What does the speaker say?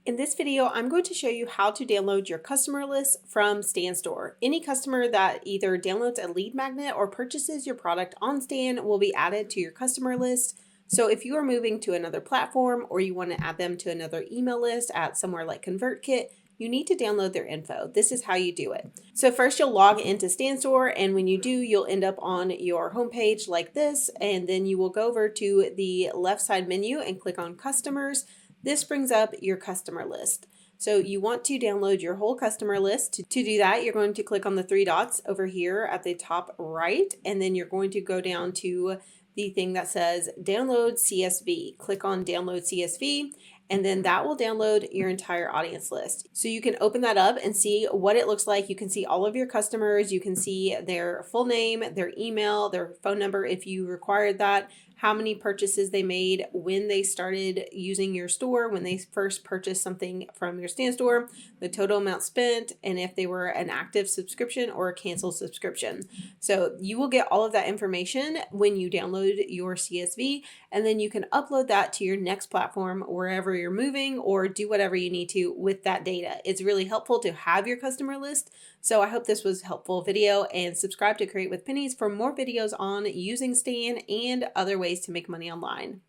In this video, I'm going to show you how to download your customer list from StanStore. Any customer that either downloads a lead magnet or purchases your product on Stan will be added to your customer list. So if you are moving to another platform or you want to add them to another email list at somewhere like ConvertKit, you need to download their info. This is how you do it. So first you'll log into StanStore, and when you do, you'll end up on your homepage like this, and then you will go over to the left side menu and click on Customers. This brings up your customer list. So you want to download your whole customer list. To do that, you're going to click on the three dots over here at the top right, and then you're going to go down to the thing that says download CSV. Click on download CSV, and then that will download your entire audience list. So you can open that up and see what it looks like. You can see all of your customers. You can see their full name, their email, their phone number if you required that, how many purchases they made, when they started using your store, when they first purchased something from your StanStore, the total amount spent, and if they were an active subscription or a canceled subscription. So you will get all of that information when you download your CSV, and then you can upload that to your next platform wherever you're moving, or do whatever you need to with that data. It's really helpful to have your customer list. So I hope this was a helpful video, and subscribe to Create with Pennies for more videos on using Stan and other ways to make money online.